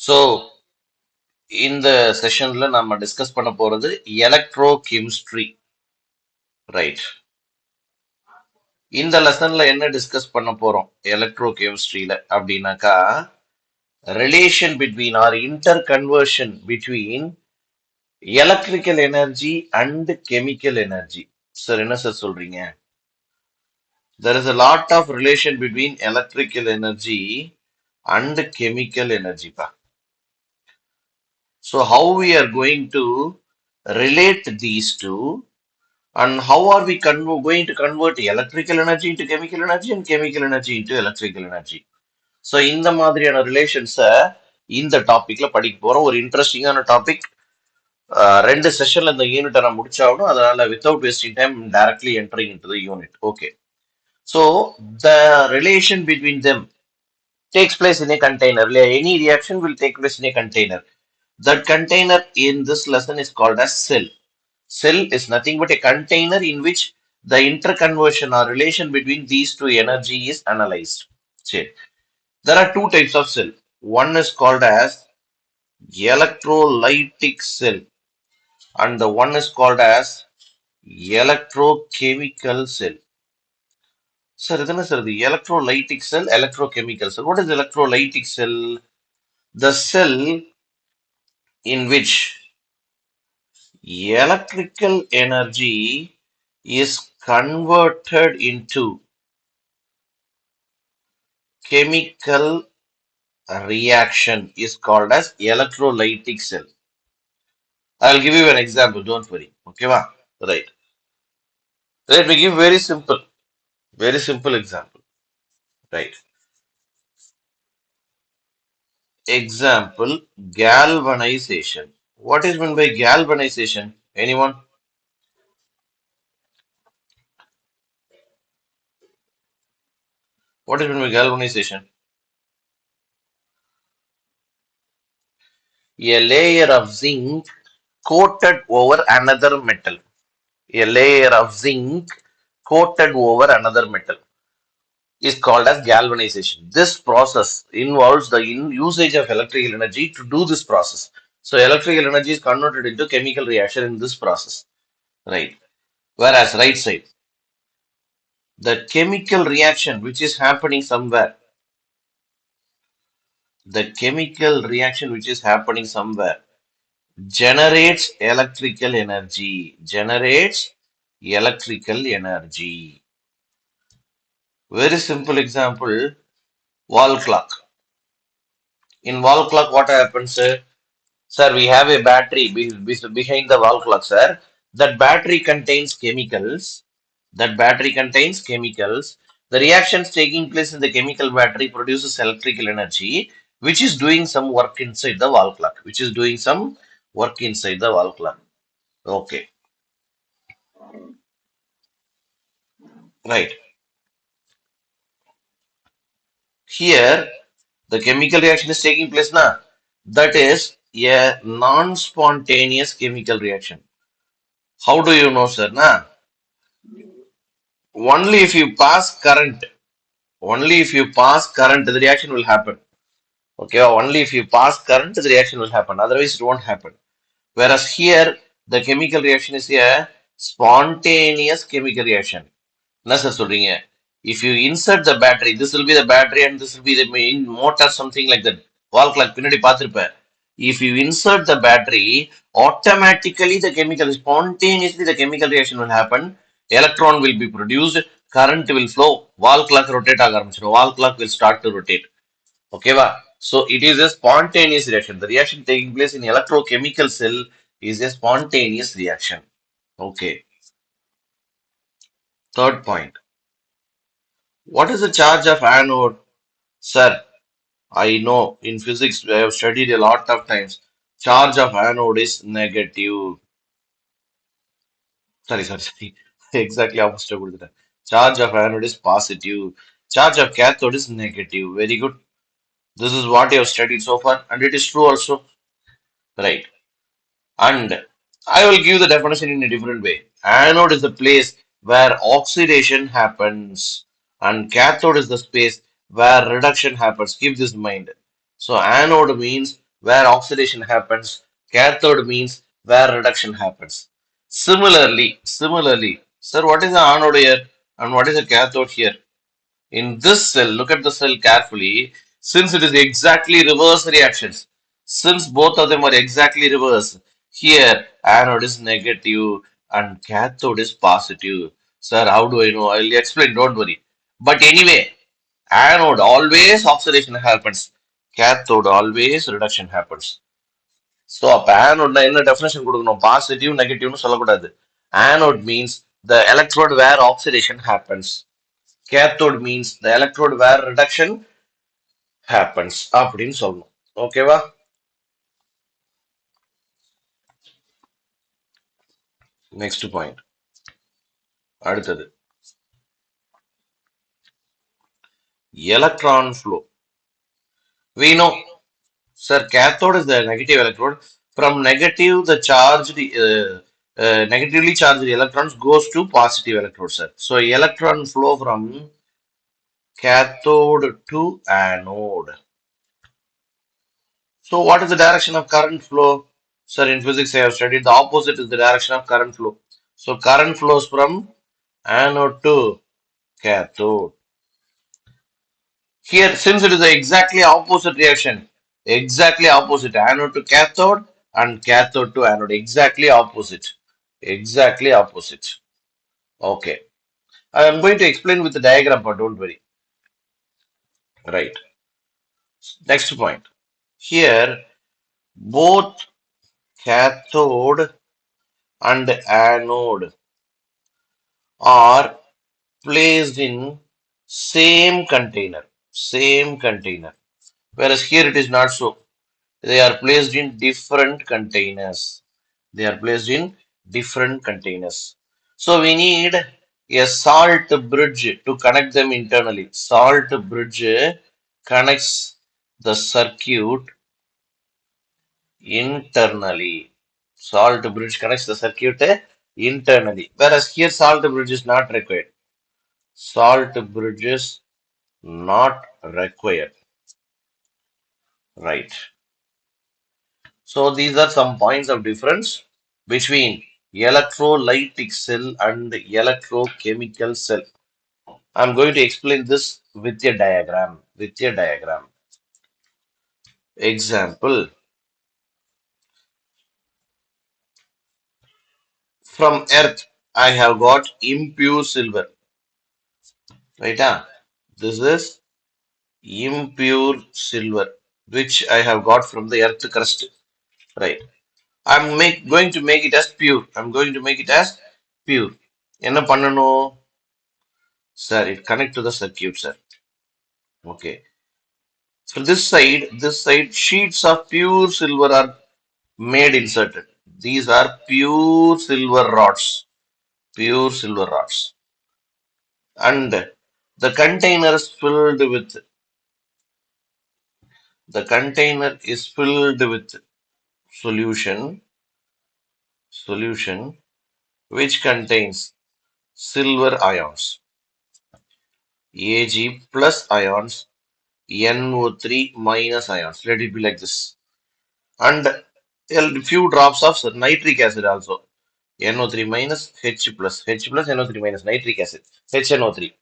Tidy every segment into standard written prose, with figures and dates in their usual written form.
So இந்த செஷன்ல நம்ம discuss பண்ண போறது எலக்ட்ரோகெமிஸ்ட்ரி, ரைட்? இந்த லெசன்ல என்ன டிஸ்கஸ் பண்ண போறோம் எலக்ட்ரோகெமிஸ்ட்ரியில அப்படின்னாக்கா, relation between are interconversion between electrical energy and chemical energy. Sir என்ன சார் சொல்றீங்க? There is a lot of relation between electrical energy and chemical energy, pa. So how we are going to relate these two, and how are we going to convert electrical energy into chemical energy and chemical energy into electrical energy? So இந்த மாதிரியான ரிலேஷன்ஸை இந்த டாபிக்ல படிக்க போறோம். ஒரு இன்ட்ரெஸ்டிங்கான topic. ரெண்டு செஷன்ல இந்த யூனிட்டை நான் முடிச்சாகணும். அதனால without wasting time directly entering into the unit. Okay. So the relation between them takes place in a container. Any reaction will take place in a container. That container in this lesson is called as cell. Cell is nothing but a container in which the interconversion or relation between these two energy is analyzed. See, there are two types of cell. One is called as electrolytic cell and the one is called as electrochemical cell. Sir, the electrolytic cell, electrochemical cell. What is electrolytic cell? The cell in which electrical energy is converted into chemical reaction is called as electrolytic cell. I'll give you an example, don't worry. Okay, va? Right. Let me give very simple example. Right. Example, galvanization. What is meant by galvanization? Anyone? What is meant by galvanization? A layer of zinc coated over another metal. A layer of zinc coated over another metal is called as galvanization. This process involves the usage of electrical energy to do this process. So electrical energy is converted into chemical reaction in this process, right? Whereas right side, the chemical reaction which is happening somewhere, the chemical reaction which is happening somewhere generates electrical energy, generates electrical energy. Very simple example, wall clock. In wall clock, what happens? Sir, we have a battery behind the wall clock, sir. That battery contains chemicals. That battery contains chemicals. The reactions taking place in the chemical battery produces electrical energy, which is doing some work inside the wall clock. Which is doing some work inside the wall clock. Okay, right. Here, the chemical reaction is taking place now. That is a non-spontaneous chemical reaction. How do you know, sir? Na? Only if you pass current, only if you pass current, the reaction will happen. Okay, only if you pass current, the reaction will happen. Otherwise, it won't happen. Whereas here, the chemical reaction is a spontaneous chemical reaction. என்ன sir சொல்றீங்க? If you insert the battery, this will be the battery and this will be the main motor, something like that. Wall clock பின்னாடி பார்த்திருப்ப. If you insert the battery, automatically the chemical, spontaneously the chemical reaction will happen. Electron will be produced, current will flow, wall clock rotate ஆக ஆரம்பிச்சிடும். Wall clock will start to rotate. Okay, va? So it is a spontaneous reaction. The reaction taking place in electrochemical cell is a spontaneous reaction. Okay. Third point. What is the charge of anode? Sir, I know in physics I have studied a lot of times. Charge of anode is negative. Sorry. Exactly opposite கொடுத்துட்டேன். Charge of anode is positive. Charge of cathode is negative. Very good. This is what you have studied so far, and it is true also. Right. And I will give the definition in a different way. Anode is the place where oxidation happens, and cathode is the space where reduction happens. Keep this in mind. So, anode means where oxidation happens. Cathode means where reduction happens. Similarly, sir, what is the anode here and what is the cathode here? In this cell, look at the cell carefully, since it is exactly reverse reactions, since both of them are exactly reverse, here anode is negative and cathode is positive. Sir, how do I know? I'll explain, don't worry. But anyway, anode always oxidation happens, cathode always reduction happens. So அப்ப anode என்ன definition கொடுக்கணும்? Positive, negative னு சொல்லக்கூடாது. Anode means the electrode where oxidation happens. Cathode means the electrode where reduction happens அப்படின்னு சொல்லணும். ஓகேவா? Next point. அடுத்தது electron flow. We know, sir, cathode is the negative electrode. From negative, the charged negatively charged electrons goes to positive electrode, sir. So electron flow from cathode to anode. So what is the direction of current flow? Sir, in physics I have studied the opposite is the direction of current flow. So current flows from anode to cathode. Here, since it is the exactly opposite reaction, exactly opposite, anode to cathode and cathode to anode, exactly opposite, exactly opposite. Okay, I am going to explain with the diagram, but don't worry. Right. Next point. Here, both cathode and anode are placed in same container. Whereas here it is not so. They are placed in different containers. They are placed in different containers. So we need a salt bridge to connect them internally. Salt bridge connects the circuit internally. Salt bridge connects the circuit internally. Whereas here salt bridge is not required. Salt bridges not required. Right. So these are some points of difference between electrolytic cell and electrochemical cell. I'm going to explain this with a diagram. With a diagram. Example. From earth, I have got impure silver. Right? This is impure silver, which I have got from the earth crust. Right. Going to make it as pure. I'm going to make it as pure. என்ன பண்ணணும்? Sir, it connect to the circuit, sir. Okay. So this side, sheets of pure silver are made inserted. These are pure silver rods. Pure silver rods. And the container is filled with solution which contains silver ions, Ag plus ions, NO3 minus ions. Let it be like this. And a few drops of nitric acid also. NO3 minus H plus NO3 minus nitric acid, HNO3.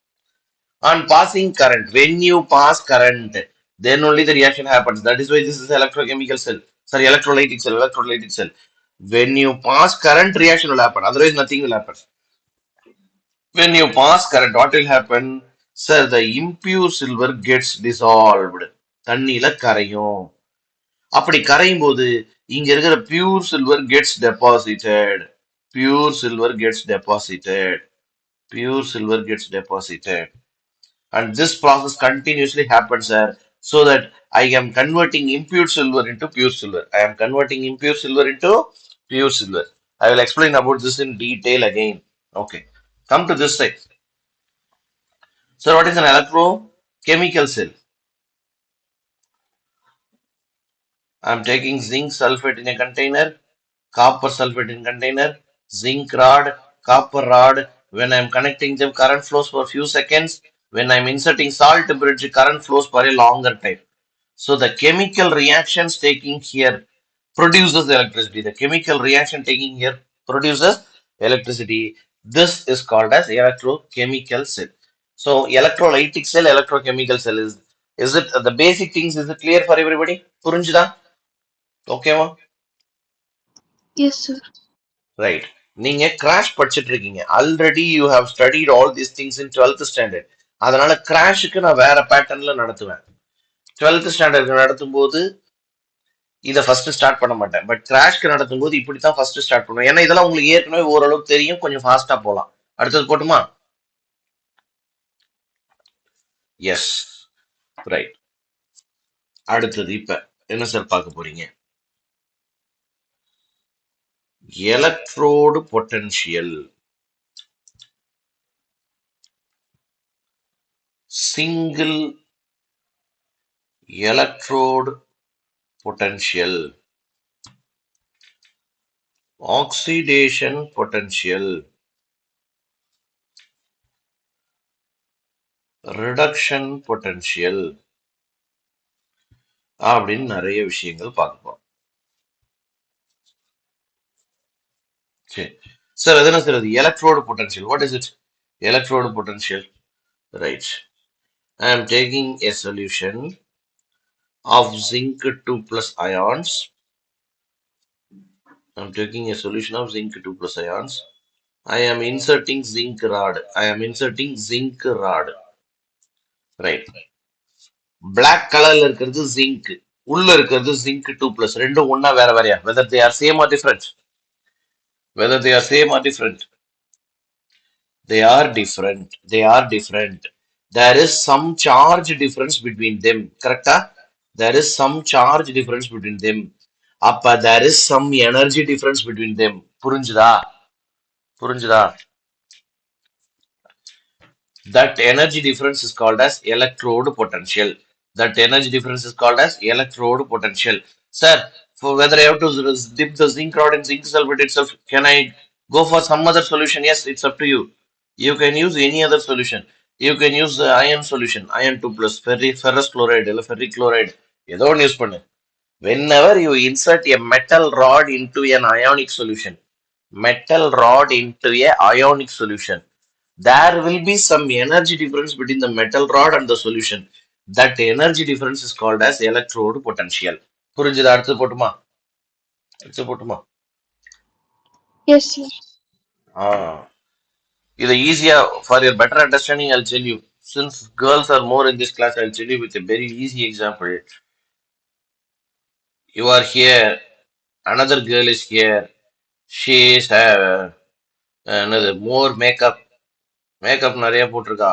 On passing current, when you pass current, then only the reaction happens. That is why this is electrochemical cell. Sorry, electrolytic cell. When you pass current, reaction will happen. Otherwise, nothing will happen. When you pass current, what will happen? Sir, the impure silver gets dissolved. தண்ணியில கரையும். அப்படி கரையும் போது இங்க இருக்கிற pure silver gets deposited. Pure silver gets deposited. Pure silver gets deposited. And this process continuously happens, sir, so that I am converting impure silver into pure silver. I am converting impure silver into pure silver. I will explain about this in detail again. Okay. Come to this side. So what is an electrochemical cell? I am taking zinc sulfate in a container, copper sulfate in container, zinc rod, copper rod. When I am connecting them, current flows for a few seconds. When I am inserting salt bridge, current flows for a longer time. So the chemical reactions taking here produces electricity. The chemical reaction taking here produces electricity. This is called as electrochemical cell. So electrolytic cell, electrochemical cell is it the basic things? Is it clear for everybody? புரிஞ்சுதா? ஓகேவா? Yes, sir. Right. நீங்க crash படிச்சிட்டு இருக்கீங்க. Already you have studied all these things in 12th standard. அதனால கிராஷுக்கு நான் வேற பேட்டர்ன்ல நடத்துவேன். 12th ஸ்டாண்டர்ட் நடத்தும் போது இதை ஃபர்ஸ்ட் ஸ்டார்ட் பண்ண மாட்டேன். பட் கிராஷ்க்கு நடத்தும் போது இப்படித்தான் ஃபர்ஸ்ட் ஸ்டார்ட் பண்ணுவேன். ஏன்னா இதெல்லாம் உங்களுக்கு ஏற்கனவே ஓரளவுக்கு தெரியும். கொஞ்சம் ஃபாஸ்டா போலாம். அடுத்தது போட்டுமா? Yes, right. அடுத்தது இப்ப என்ன சார் பார்க்க போறீங்க? Electrode potential, single electrode potential, oxidation potential, reduction potential அப்படின்னு நிறைய விஷயங்கள் பார்க்க. சரி சார், அது என்ன சார் அது electrode potential? What is it? Electrode potential, right. I am taking a solution of zinc 2 plus ions. I am taking a solution of zinc 2 plus ions. I am inserting zinc rod. I am inserting zinc rod. Right. Black color இருக்கிறது zinc. உள்ள இருக்கிறது zinc 2 plus. ரெண்டும் ஒண்ணா வேற வேறயா? Whether they are same or different? Whether they are same or different? They are different. They are different. There is some charge difference between them. Correct? There is some charge difference between them. Appa, there is some energy difference between them. புரிஞ்சுதா? புரிஞ்சுதா? That energy difference is called as electrode potential. That energy difference is called as electrode potential. Sir, for whether I have to dip the zinc rod in zinc sulfate itself, can I go for some other solution? Yes, it's up to you. You can use any other solution. You can use the iron solution, iron 2 plus, ferrous chloride, ferric chloride. ஏதோ ஒன்று use பண்ணு. Whenever you insert a metal rod into an ionic solution, metal rod into a ionic solution, there will be some energy difference between the metal rod and the solution. That energy difference is called as electrode potential. புரிஞ்சுதா? அடுத்து போட்டுமா? அடுத்து போட்டுமா? Yes, sir. இது ஈஸியா for your better understanding I'll tell you. Since girls are more in this class, I'll tell you with a very easy example. You are here, another girl is here. She is another more makeup. Makeup நிறைய போட்டிருக்கா,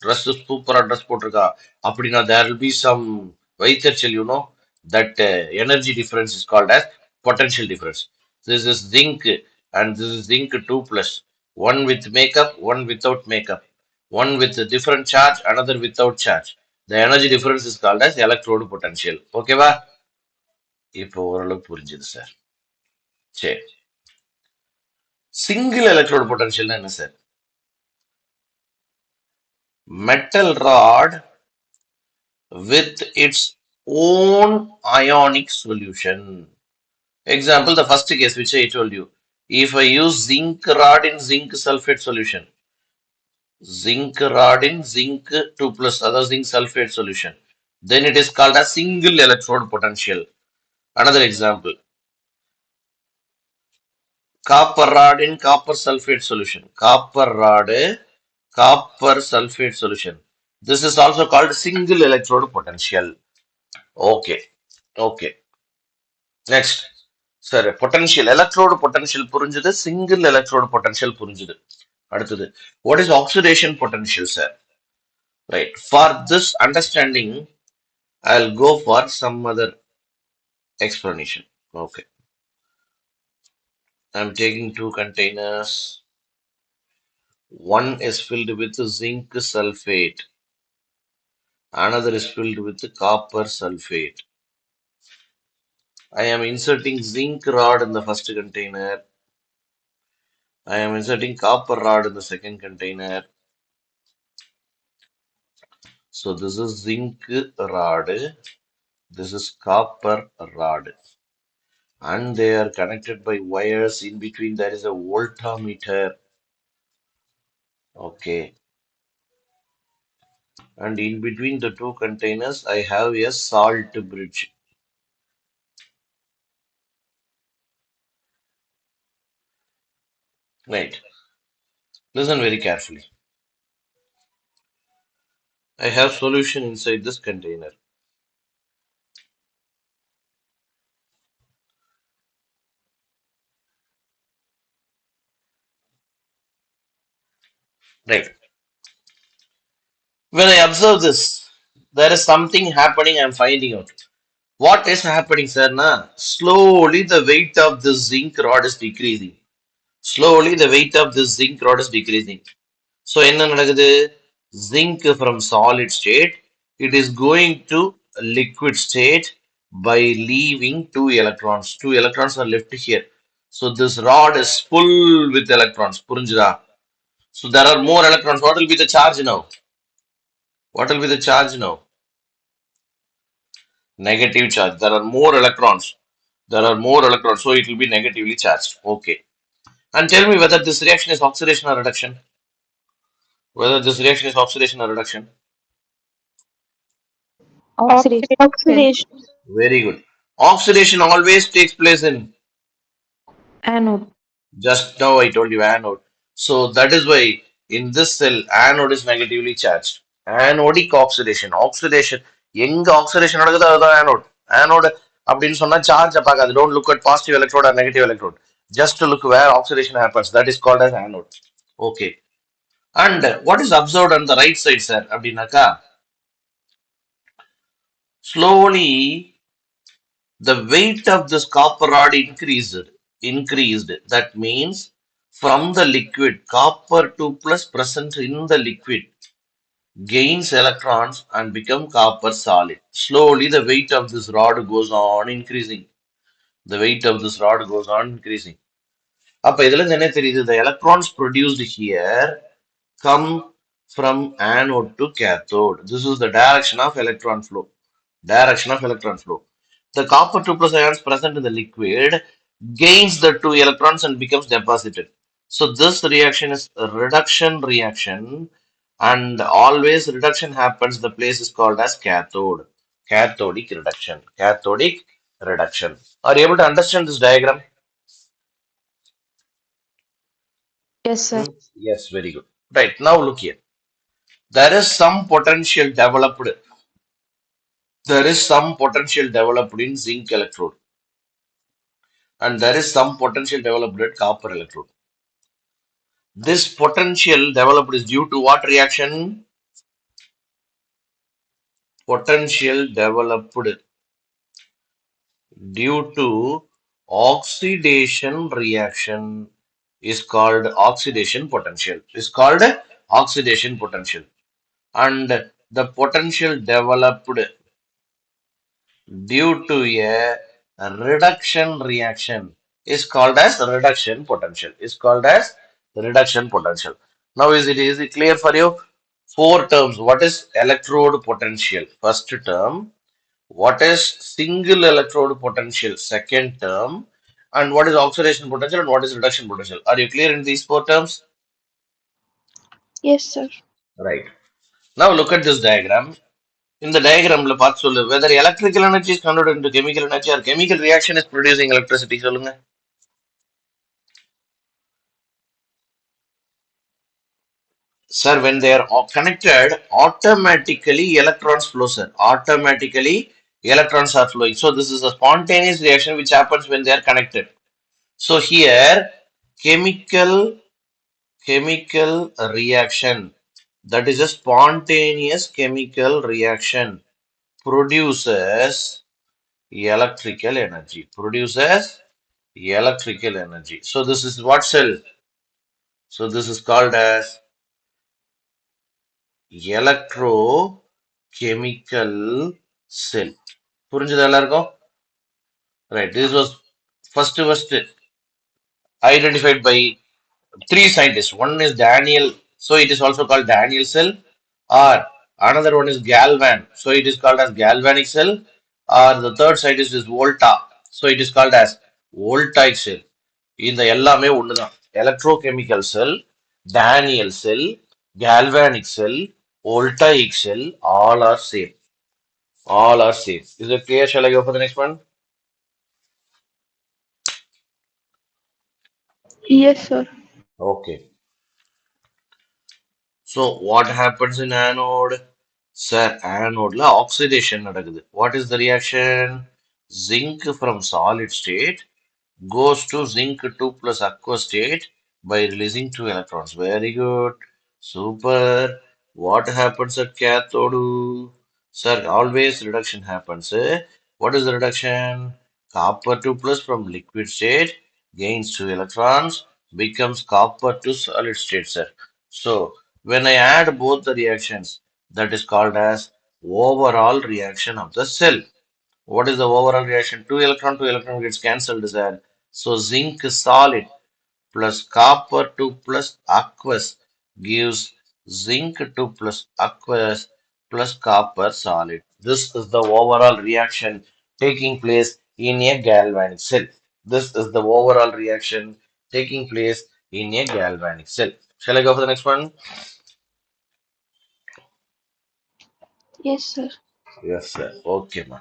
dress சூப்பரா dress போட்டிருக்கா அப்படின்னா there will be some வைத்தறிச்சல், that energy difference is called as potential difference. This is zinc and this is zinc 2 plus, one with makeup, one without makeup, one with a different charge, another without charge. The energy difference is called as electrode potential. ஓகேவா? இப்போ ஓரளவுக்கு புரிஞ்சுது sir. சரி, single electrode potential என்ன sir? metal rod with its own ionic solution. Example, the first case which I told you. If I use zinc rod in zinc sulfate solution, zinc rod in zinc 2 plus other zinc sulfate solution, then it is called a single electrode potential. Another example, copper rod in copper sulfate solution, copper rod, copper sulfate solution. This is also called single electrode potential. Okay, okay. Next, sir, potential electrode potential புரிஞ்சுது, single electrode potential புரிஞ்சுது. அடுத்தது, what is oxidation potential, sir? Right. For this understanding, I'll go for some other explanation. Okay. I'm taking two containers. One is filled with zinc sulfate. Another is filled with copper sulfate. I am inserting zinc rod in the first container. I am inserting copper rod in the second container. So this is zinc rod. This is copper rod, and they are connected by wires. In between, there is a voltmeter. Okay, and in between the two containers, I have a salt bridge. Right. Listen very carefully. I have solution inside this container. Right. When I observe this, there is something happening. I'm finding out. What is happening, sir? Na? Slowly, the weight of this zinc rod is decreasing. Slowly, the weight of this zinc rod is decreasing. So, என்ன நடக்குது? Zinc from solid state, it is going to liquid state by leaving two electrons. Two electrons are left here. So, this rod is full with electrons. புரிஞ்சுதா? So, there are more electrons. What will be the charge now? What will be the charge now? Negative charge. There are more electrons. There are more electrons. So, it will be negatively charged. Okay. And tell me whether this reaction is oxidation or reduction. Whether this reaction is oxidation or reduction. Oxidation. Oxidation. Very good. Oxidation always takes place in, Anode. just now I told you, anode. So that is why in this cell anode is negatively charged. Anodic oxidation. Oxidation. எங்க oxidation நடக்குதோ அதுதான் anode. Anode அப்படின்னு சொன்னா charge பார்க்காது. Don't look at positive electrode or negative electrode. Just to look where oxidation happens. That is called as anode. Okay. And what is observed on the right side, sir? அப்படின்னாக்கா slowly the weight of this copper rod increased. That means from the liquid, copper 2 plus present in the liquid gains electrons and become copper solid. Slowly the weight of this rod goes on increasing. The weight of this rod goes on increasing. அப்ப இதுல இருந்து என்ன தெரியுது? The electrons produced here come from anode to cathode. This is the direction of electron flow. Direction of electron flow. The copper 2 plus ions present in the liquid gains the two electrons and becomes deposited. So this reaction is a reduction reaction, and always reduction happens. The place is called as cathode. Cathodic reduction. Cathodic reduction. Are you able to understand this diagram? Yes, sir. Hmm? Yes, very good. Right, now look here. There is some potential developed. There is some potential developed in zinc electrode, and there is some potential developed at copper electrode. This potential developed is due to what reaction? Potential developed due to oxidation reaction is called oxidation potential. Is called oxidation potential. And the potential developed due to a reduction reaction is called as reduction potential. Is called as reduction potential. Now is it clear for you? Four terms. What is electrode potential? First term. What is single electrode potential? Second term. And what is oxidation potential and what is reduction potential? Are you clear in these four terms? Yes, sir. Right. Now look at this diagram. In the diagram, பார்த்து சொல்லு whether electrical energy is converted into chemical energy or chemical reaction is producing electricity. சொல்லுங்க. Sir, when they are connected, automatically electrons flow, sir. Automatically electrons are flowing. So this is a spontaneous reaction which happens when they are connected. So here, chemical chemical reaction, that is a spontaneous chemical reaction, produces electrical energy. Produces electrical energy. So this is what cell? So this is called as electrochemical cell. புரிஞ்சுதா எல்லாருக்கும்? Right. This was first identified by three scientists. One is Daniel, so it is also called Daniel cell, or another one is Galvan, so it is called as galvanic cell, or the third side is this volta. So it is called as voltaic cell. இந்த எல்லாமே ஒண்ணுதான். Electrochemical cell, Daniel cell, galvanic cell, voltaic cell, all are same. All are same. Is it clear? Shall I go for the next one? Yes, sir. Okay. So what happens in anode? Sir, anode la oxidation நடக்குது. What is the reaction? Zinc from solid state goes to zinc 2 plus aqueous state by releasing two electrons. Very good. Super. What happens at cathode? Sir, always reduction happens. What is the reduction? Copper 2 plus from liquid state gains two electrons, becomes copper to solid state, sir. So, when I add both the reactions, that is called as overall reaction of the cell. What is the overall reaction? Two electron gets cancelled, sir. So zinc solid plus copper 2 plus aqueous gives zinc 2 plus aqueous plus copper solid. This is the overall reaction taking place in a galvanic cell. This is the overall reaction taking place in a galvanic cell. Shall I go for the next one? Yes, sir. Yes, sir. Okay, ma.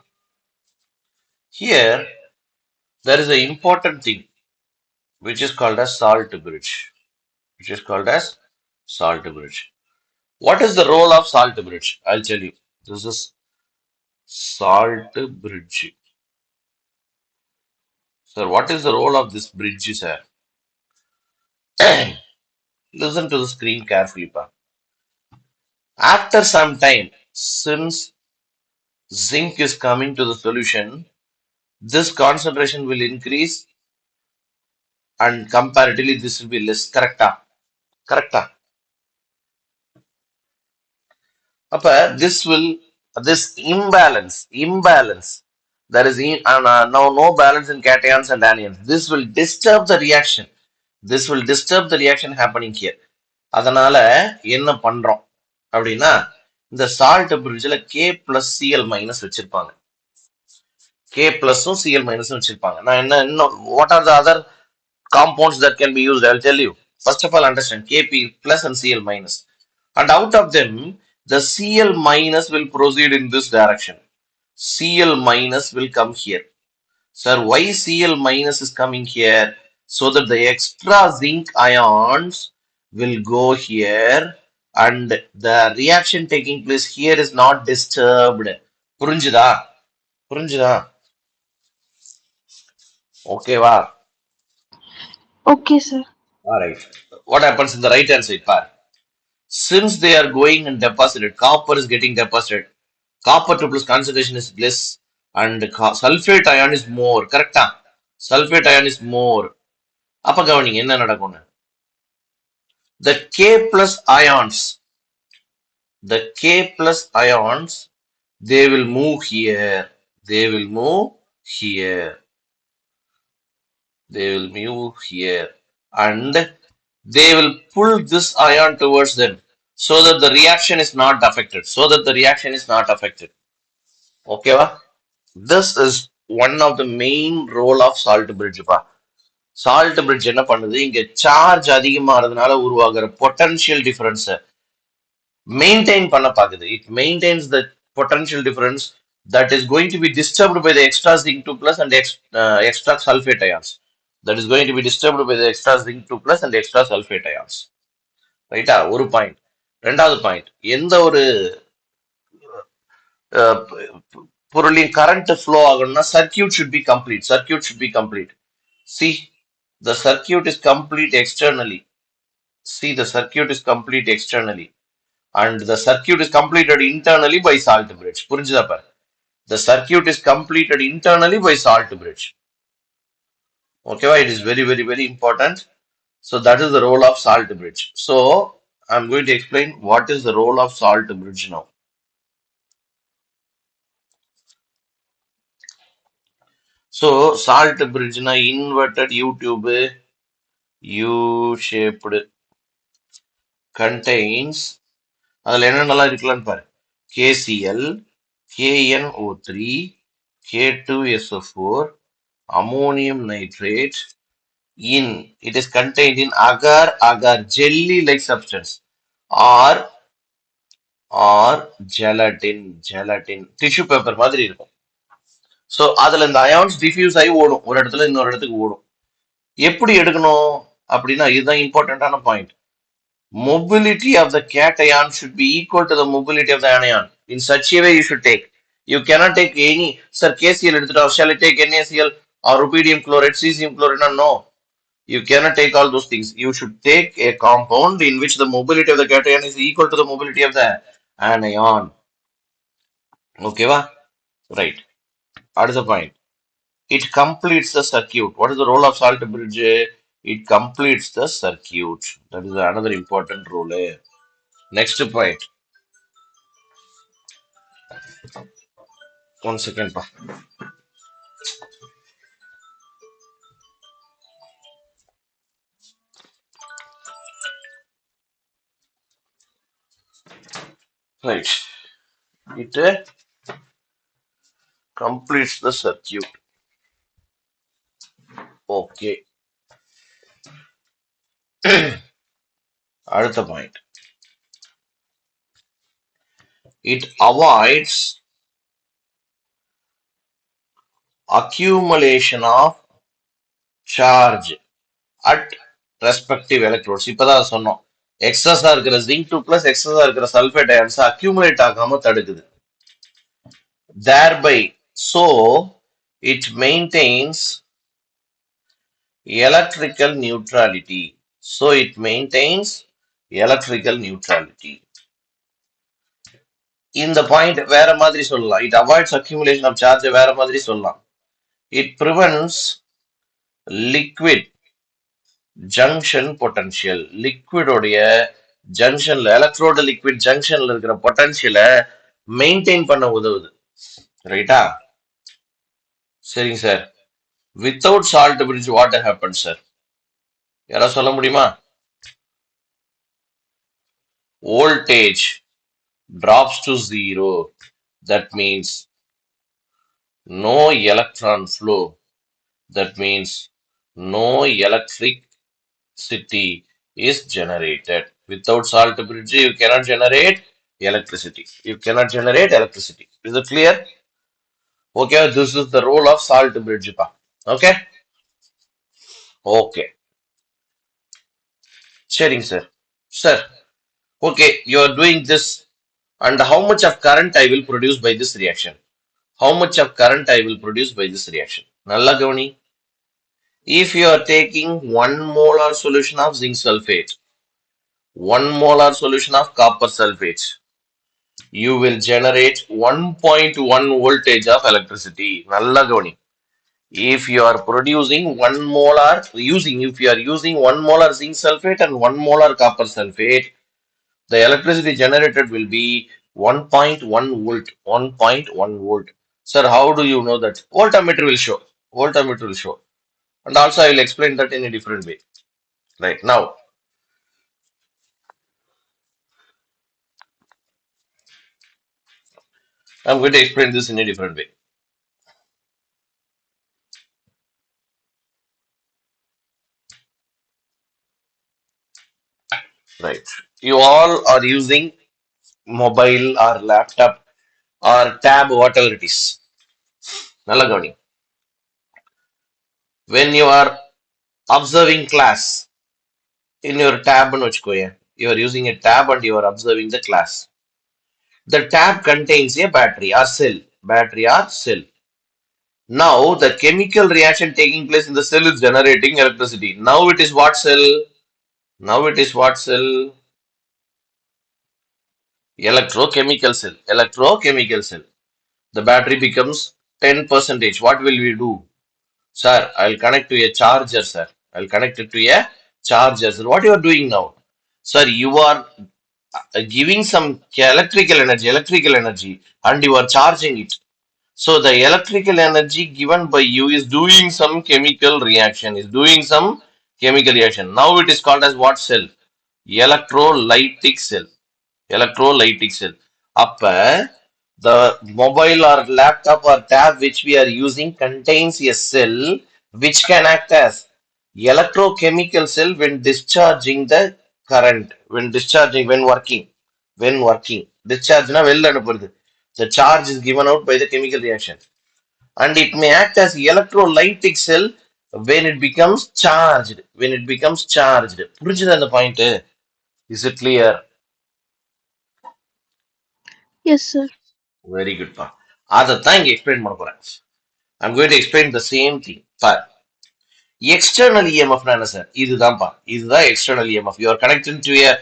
Here, there is an important thing which is called as salt bridge. Which is called as salt bridge. What is the role of salt bridge? I'll tell you. This is salt bridge. Sir, what is the role of this bridge, sir? Listen to the screen carefully, pa. After some time, since zinc is coming to the solution, this concentration will increase and comparatively this will be less. Correcta? Correcta? This will this imbalance. There is now no balance in cations and anions. This will disturb the reaction. This will disturb the reaction happening here. அதனால என்ன பண்றோம் அப்படின்னா இந்த salt பிரிட்ஜ்ல K plus Cl minus வச்சிருப்பாங்க. K பிளஸும் Cl மைனஸும் வச்சிருப்பாங்க. நான் என்ன இன்னும் what are the other compounds that can be used? I'll tell you. First of all, understand Kp plus and Cl minus. And out of them, the Cl minus will proceed in this direction. Cl minus will come here. Sir, why Cl minus is coming here? So that the extra zinc ions will go here and the reaction taking place here is not disturbed. புரிஞ்சுதா? புரிஞ்சுதா? ஓகேவா? Okay, sir. Alright. What happens in the right hand side part? Since they are going and deposited, copper is getting deposited. Copper to plus concentration is less and sulfate ion is more. Correcta? Sulfate ion is more. அப்ப கவனிங்க என்ன நடக்கும்னு. The K plus ions, the K plus ions, they will move here. They will move here. They will move here. And they will pull this ion towards them so that the reaction is not affected. So that the reaction is not affected. Okay, va? This is one of the main role of salt bridge. Salt bridge என்ன பண்ணுது இங்க charge அதிகமாகிறதுனால உருவாகிற potential difference maintain பண்ண பாக்குது. It maintains the potential difference that is going to be disturbed by the extra zinc 2 plus and extra sulfate ions. That is going to be disturbed by the extra zinc 2 plus and extra sulfate ions. ரைட்டா? ஒரு point. ரெண்டாவது point, எந்த ஒரு பொருளின் current flow ஆகணும்னா circuit should be complete. Circuit should be complete. See, the circuit is complete externally. See, the circuit is complete externally. And the circuit is completed internally by salt bridge. புரிஞ்சுதா பாரு? The circuit is completed internally by salt bridge. Okay, it is very, very, very important. So that is the role of salt bridge. So I'm going to explain what is the role of salt bridge now. So salt bridge na inverted U tube, U-shaped, contains அதில் என்னென்னலாம் இருக்கலாம்னு பாரு. KCl, KNO3, K2SO4, ammonium nitrate it is contained in agar jelly-like substance or gelatin tissue paper மாதிரி இருக்கும். So அதுல இந்த ions diffuse ஆகி ஓடும், ஒரு இடத்துல இன்னொரு இடத்துக்கு ஓடும். எப்படி எடுக்கணும் அப்படின்னா இதுதான் இம்பார்ட்டன்டான point. Mobility of the cation should be equal to the mobility of the anion. In such a way, you should take. You cannot take any, sir, KCl எடுத்துட்டா, shall I take NaCl or rubidium chloride, cesium chloride? No. You cannot take all those things. You should take a compound in which the mobility of the cation is equal to the mobility of the anion. Okay, va? Right. That is the point. It completes the circuit. What is the role of salt bridge? It completes the circuit. That is another important role. Next point. 1 second. Pa. Right. It completes the circuit. Okay. Another point. It avoids accumulation of charge at respective electrodes. இப்பதான் சொன்னோம், எக்ஸஸா இருக்கிற zinc 2 plus எக்ஸஸா இருக்கிற sulphate ions accumulate ஆகாம தடுக்குது. Thereby, so it maintains electrical neutrality. So it maintains electrical neutrality. இந்த point வேற மாதிரி சொல்லலாம். It avoids accumulation of charge வேற மாதிரி சொல்லலாம். It prevents liquid junction potential. Liquid உடைய ஜங்ஷன்ல எலக்ட்ரோடு லிக்விட் ஜங்ஷன்ல இருக்கிற பொட்டன்ஷியலை மெயின்டைன் பண்ண உதவுது. ரைட்டா? சரிங்க sir. Without salt bridge what happen sir? யாராவது சொல்ல முடியுமா? Voltage drops to zero. That means no electron flow. That means no electricity is generated. Without salt bridge, you cannot generate electricity. You cannot generate electricity. Is it clear? Okay, this is the role of salt bridge. Okay? Okay. Sharing, sir. Sir, okay, you are doing this, and how much of current I will produce by this reaction? How much of current I will produce by this reaction? Nalla gavani. If you are taking 1 molar solution of zinc sulfate, 1 molar solution of copper sulfate, you will generate 1.1 voltage of electricity. Nalla gavani. If you are producing 1 molar, if you are using 1 molar zinc sulfate and 1 molar copper sulfate, the electricity generated will be 1.1 volt. 1.1 volt. Sir, how do you know that? Voltmeter will show. Voltmeter will show. And also I will explain that in a different way. Right now, I'm going to explain this in a different way. Right. You all are using mobile or laptop or tab, whatever it is. Nalla gavani. When you are observing class in your tab, you are using a tab and you are observing the class. The tab contains a battery or cell. Battery or cell. Now the chemical reaction taking place in the cell is generating electricity. Now it is what cell? Now it is what cell? Electrochemical cell. Electrochemical cell. The battery becomes 10%. What will we do? Sir, I'll connect to a charger, sir. I'll connect it to a charger. Sir, what you are doing now? Sir, you are giving some electrical energy, and you are charging it. So the electrical energy given by you is doing some chemical reaction, Now it is called as what cell? Electrolytic cell. Electrolytic cell. Upper The mobile or laptop or tab which we are using contains a cell which can act as electrochemical cell when discharging the current, when working, discharge na வெளில அனுப்புறது. The charge is given out by the chemical reaction, and it may act as electrolytic cell when it becomes charged. புரிஞ்சுதா அந்த point? Is it clear? Yes, sir. Very good பா. அதைத்தான் இங்க explain பண்ண போறேன். I'm going to explain the same thing. But external EMF என்ன sir? இதுதான் external EMF. You are connecting to a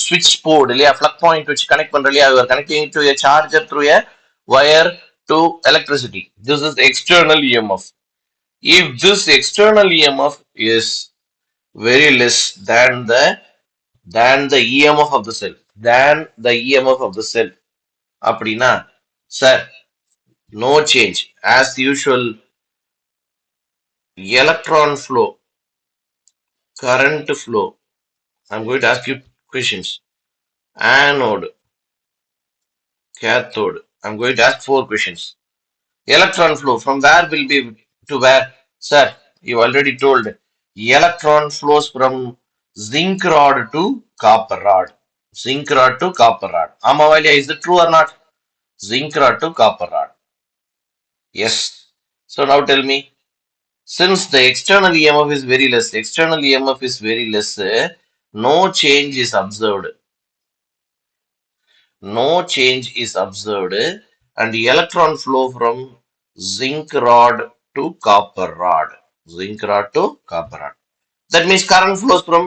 switch board இல்லையா? Plug point வச்சு connect பண்ற இல்லையா? You are connecting to a charger through a wire to electricity. This is external EMF. If this external EMF is very less than the EMF of the cell, அப்படின்னா sir no change. As usual, electron flow, current flow. I'm going to ask you questions. Anode, cathode. I'm going to ask 4 questions. Electron flow, from where will be to where? Sir, you already told. Electron flows from zinc rod to copper rod. Zinc rod to copper rod. Amavalia, is it true or not? Zinc rod to copper rod. Yes. So now tell me, since the external EMF is very less, no change is observed. No change is observed, and the electron flow from zinc rod to copper rod. Zinc rod to copper rod. That means current flows from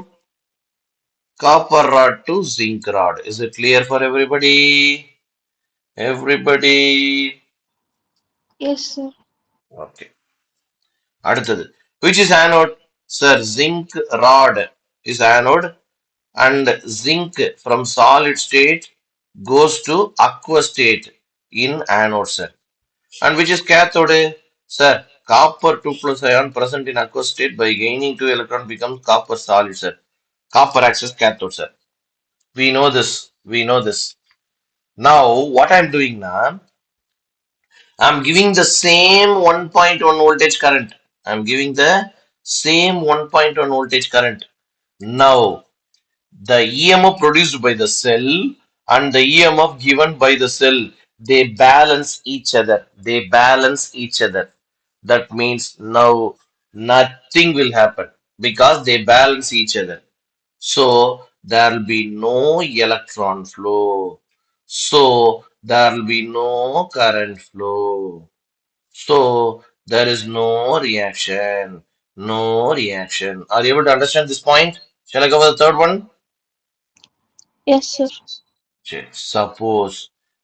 copper rod to zinc rod. Is it clear for everybody? Everybody? Yes, sir. Okay. அடுத்தது. Which is anode? Sir, zinc rod is anode, and zinc from solid state goes to aqueous state in anode, sir. And which is cathode? Sir, copper 2 plus ion present in aqueous state by gaining 2 electron becomes copper solid, sir. Copper acts as cathode, sir. We know this. Now, what I'm doing now, I'm giving the same 1.1 voltage current. I'm giving the same 1.1 voltage current. Now, the EMF produced by the cell and the EMF given by the cell, they balance each other. That means now nothing will happen because they balance each other. So there will be no electron flow. So there will be no current flow. So there is no reaction. No reaction. Are you able to understand this point? Shall I go for the third one? Yes, sir. Suppose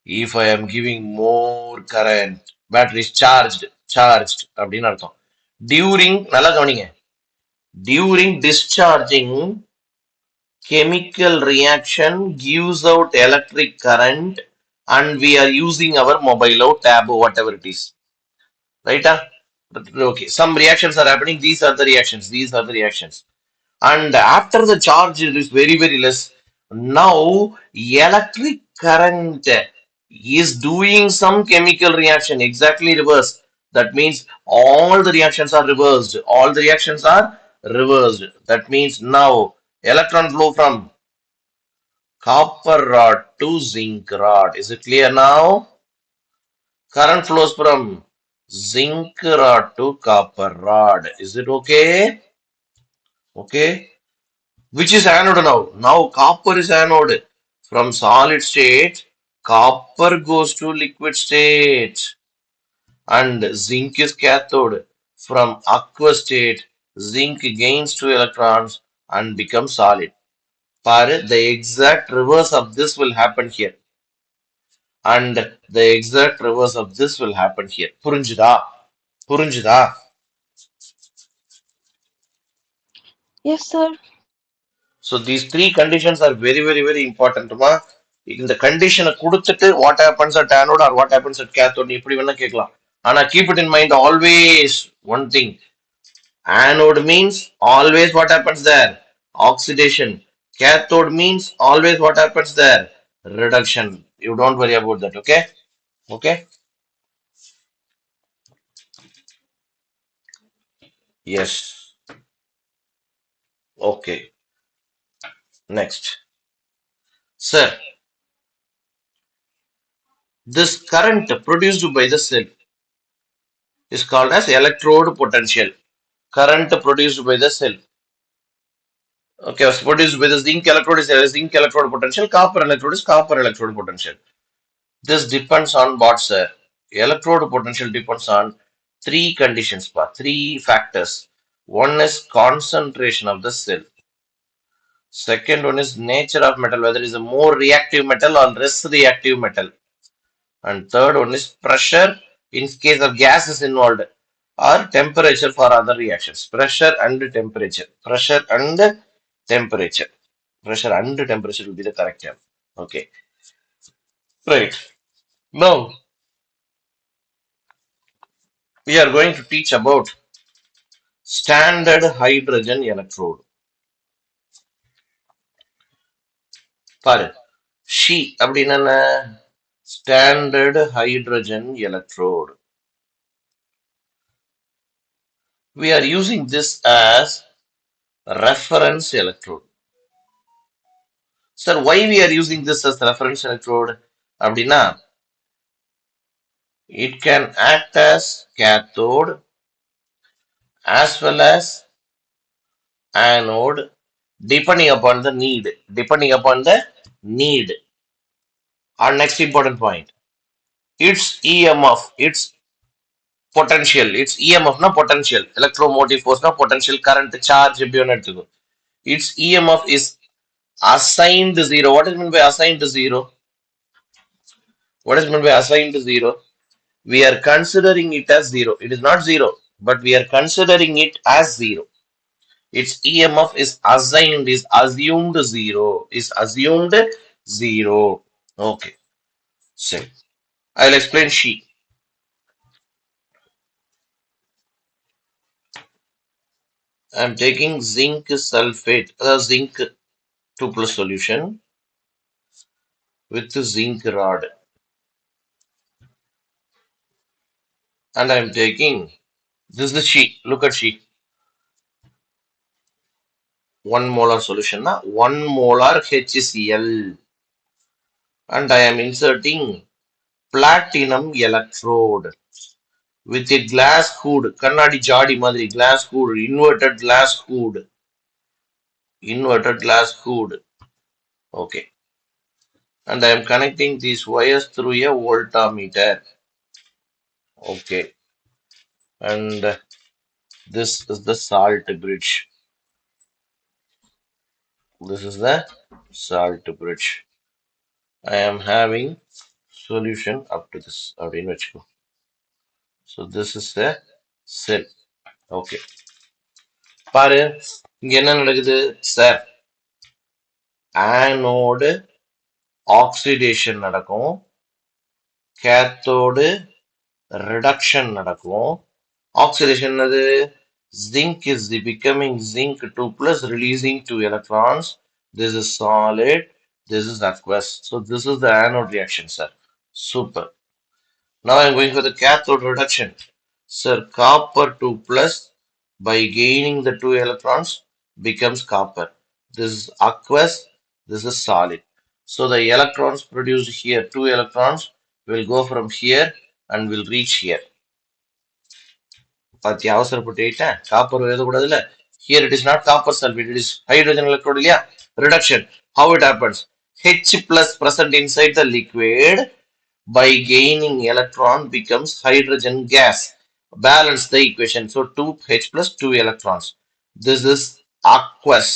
if I am giving more current, battery is charged அப்படின்னு அர்த்தம். During, நல்லா கவனிங்க, during discharging, chemical reaction gives out electric current, and we are using our mobile or tab or whatever it is. Right? Okay, some reactions are happening. These are the reactions. And after the charge is very, very less, now electric current is doing some chemical reaction, exactly reverse. That means all the reactions are reversed. That means now electron flow from copper rod to zinc rod. Is it clear now? Current flows from zinc rod to copper rod. Is it okay? Okay. Which is anode now? Now copper is anode. From solid state, copper goes to liquid state. And zinc is cathode. From aqueous state, zinc gains 2 electrons and becomes solid. The exact reverse of this will happen here. And the exact reverse of this will happen here. புரிஞ்சுதா? Yes, sir. So these 3 conditions are very, very, very important. இந்த கண்டிஷனை கொடுத்துட்டு what happens at anode or what happens at cathode இப்படி வேணா கேட்கலாம். ஆனா keep it in mind always one thing. Anode means always what happens there? Oxidation. Cathode means always what happens there? Reduction. You don't worry about that, okay? Okay. Yes. Okay. Next. Sir, this current produced by the cell is called as electrode potential. Current produced by the cell. Okay, was produced by the zinc electrode is a zinc electrode potential, copper electrode is copper electrode potential. This depends on what, sir? Electrode potential depends on three conditions, three factors. One is concentration of the cell. Second one is nature of metal, whether it is a more reactive metal or less reactive metal. And third one is pressure in case of gas is involved or temperature for other reactions. Pressure and temperature. Pressure and temperature. Pressure and temperature will be the correct term. Okay. Right. Now we are going to teach about standard hydrogen electrode. பாரு she அப்படின்னா என்ன? Standard hydrogen electrode. We are using this as reference electrode. Sir, why we are using this as reference electrode? அப்படின்னா, it can act as cathode as well as anode depending upon the need. Depending upon the need. Our next important point. Its EMF, its potential, its EMF na potential, electromotive force na potential current charge எப்படி வேணா எடுத்துக்கோ. Its EMF is assigned zero. What is meant by assigned zero? What is meant by assigned zero? We are considering it as zero. It is not zero, but we are considering it as zero. Its EMF is assigned, is assumed zero, is assumed zero. Okay, so I'll explain she. I'm taking zinc sulfate, zinc 2 plus solution with zinc rod, and I'm taking this is the she. Look at she. 1 molar solution, na 1 molar HCl, and I am inserting platinum electrode with a glass hood, kannadi jadi madri glass hood, inverted glass hood. Okay, and I am connecting these wires through a voltmeter. Okay, and this is the salt bridge. This is the salt bridge. I am having solution up to this. So this is the cell. Okay. பாரு இங்க என்ன நடக்குது sir? Anode oxidation நடக்கும், cathode reduction நடக்கும். Oxidation என்னது? Zinc is the becoming zinc 2 plus releasing 2 electrons. This is solid, this is aqueous. So this is the anode reaction, sir. Super. Now I am going for the cathode reduction. Sir, copper 2 plus by gaining the 2 electrons becomes copper. This is aqueous, this is solid. So the electrons produced here, 2 electrons will go from here and will reach here. பாத்தியா அவசரப்பட்டுட்டேன் copper எழுதக்கூடாதுல்ல. Here it is not copper sulfate, it is hydrogen electrode இல்லையா? Reduction. How it happens? H plus present inside the liquid by gaining electron becomes hydrogen gas. Balance the equation. So 2H plus 2 electrons. This is aqueous.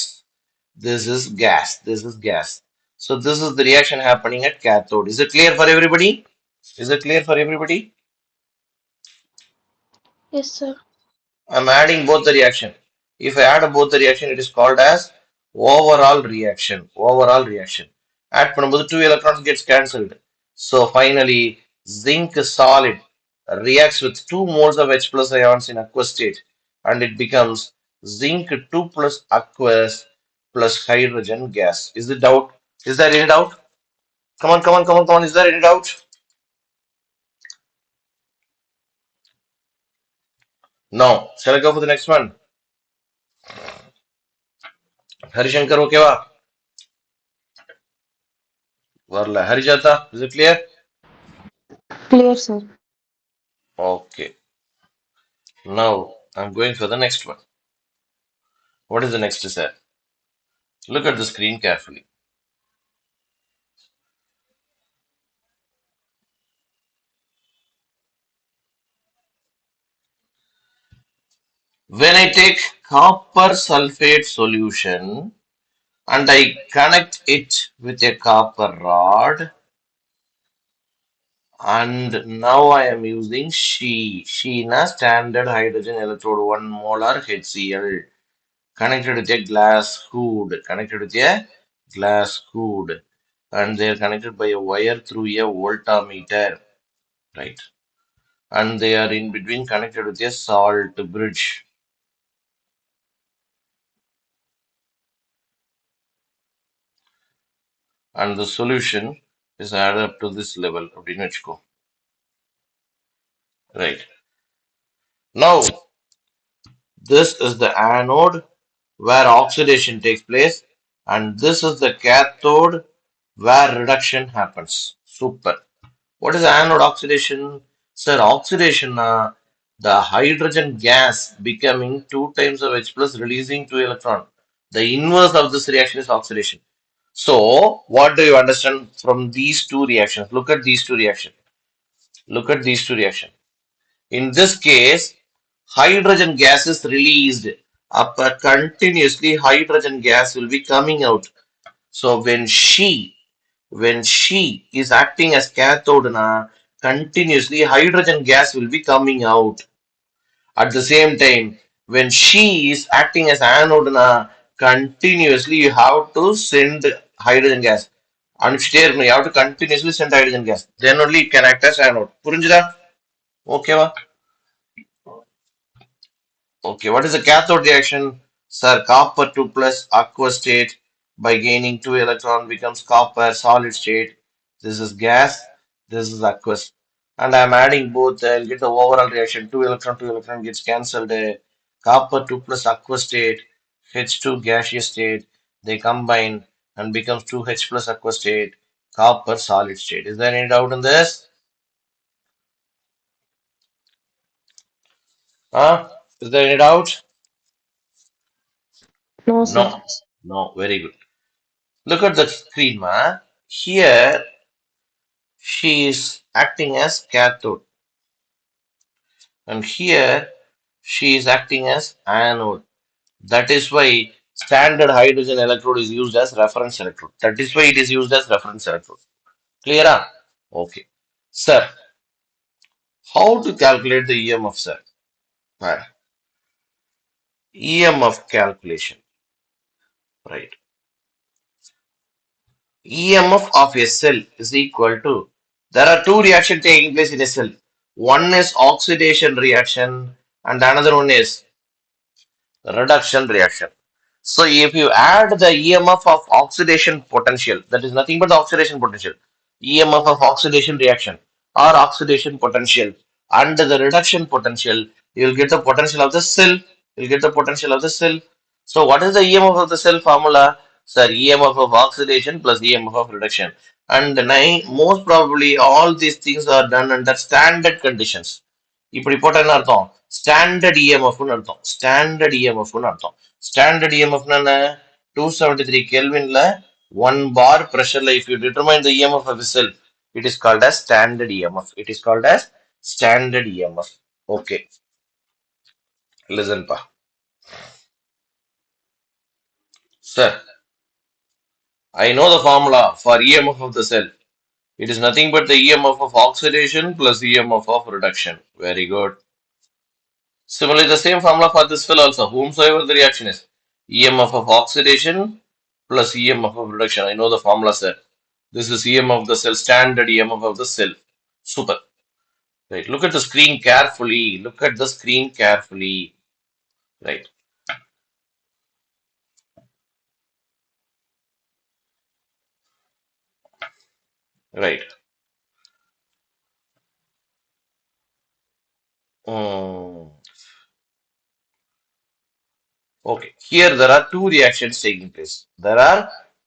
This is gas. This is gas. So this is the reaction happening at cathode. Is it clear for everybody? Is it clear for everybody? Yes, sir. I'm adding both the reaction. If I add both the reaction, it is called as overall reaction. Overall reaction. Add பண்ணும்போது 2 electrons gets cancelled. So finally, zinc solid reacts with 2 moles of H plus ions in aqueous state, and it becomes zinc 2 plus aqueous plus hydrogen gas. Is it doubt? Is there any doubt? Come on, come on, come on, come on. Is there any doubt? Now, shall I go for the next one? Harishankar, okay, va? Varla. Harijata, is it clear? Clear, sir. Okay. Now, I'm going for the next one. What is the next set? Look at the screen carefully. When I take copper sulfate solution and I connect it with a copper rod, and now I am using Sheena standard hydrogen electrode 1 molar HCl connected with a glass hood, and they are connected by a wire through a voltmeter, right? And they are in between connected with a salt bridge, and the solution is added up to this level. அப்படின்னு வச்சுக்கோ. Right. Now, this is the anode where oxidation takes place, and this is the cathode where reduction happens. Super. What is anode oxidation? Sir, oxidation, the hydrogen gas becoming 2 times of H plus releasing 2 electron. The inverse of this reaction is oxidation. So, what do you understand from these two reactions? Look at these two reactions. Look at these two reactions. In this case, hydrogen gas is released. Continuously, hydrogen gas will be coming out. So when she is acting as cathode, continuously hydrogen gas will be coming out. At the same time, when she is acting as anode, continuously you have to send hydrogen gas. அனுப்பிச்சிட்டே இருக்கணும். You have to continuously send hydrogen gas. Then only it can act as anode. புரிஞ்சுதா? ஓகேவா? Okay, what is the cathode reaction? Sir, copper 2 plus aqueous state by gaining 2 electron becomes copper solid state. This is gas, this is aqueous. And I am adding both, I'll get the overall reaction. 2 electron gets cancelled. Copper 2 plus aqueous state, H2 gaseous state, they combine and becomes 2H plus aqueous state, copper solid state. Is there any doubt in this? Huh? Is there any doubt? No, sir. No. No, very good. Look at the screen, ma. Here she is acting as cathode, and here she is acting as anode. That is why standard hydrogen electrode is used as reference electrode. That is why it is used as reference electrode. Clear? Okay. Sir, how to calculate the EMF, sir? Right. EMF calculation. Right. EMF of a cell is equal to, there are two reactions taking place in a cell. One is oxidation reaction and another one is reduction reaction. So if you add the EMF of oxidation potential, that is nothing but the oxidation potential, EMF of oxidation reaction or oxidation potential and the reduction potential, you will get the potential of the cell. You will get the potential of the cell. So what is the EMF of the cell formula? Sir, EMF of oxidation plus EMF of reduction. And most probably all these things are done under standard conditions. இப்படி போட்டா என்ன அர்த்தம்? Standard இஎம்எஃப்னு அர்த்தம். Standard இஎம்எஃப்னு அர்த்தம். Standard இஎம்எஃப்னா என்ன? 273 கெல்வின்ல 1 bar pressure if you determine the EMF of a cell, it is called as standard EMF. It is called as standard EMF. Okay, listen pa. Sir, I know the formula for EMF of the cell. It is nothing but the EMF of oxidation plus EMF of reduction. Very good. Similarly, the same formula for this cell also, whomsoever the reaction is. EMF of oxidation plus EMF of reduction. I know the formula, sir. This is EMF of the cell, standard EMF of the cell. Super. Right. Look at the screen carefully. Look at the screen carefully. Right. Right. Hmm. Okay, here there are two reactions taking place. There are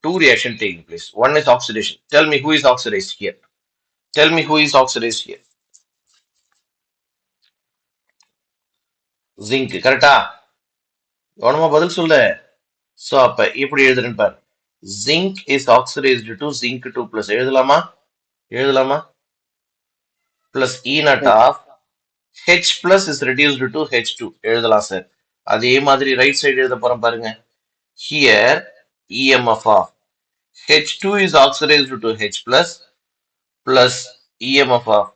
two reactions taking place. One is oxidation. Tell me who is oxidized here. Tell me who is oxidized here. Zinc, correctா? கவனமா பதில் சொல்லு. So அப்ப எப்படி எழுதுறேன்னு பாரு. Zinc is oxidized to zinc 2 plus எழுதலாமா? எழுதலாமா? Plus E naught Yes. of H plus is reduced to H2 எழுதலாம் sir. அதே மாதிரி ரைட் சைடு எழுத போறோம் பாருங்க. Here EMF of H2 is oxidized to H plus EMF of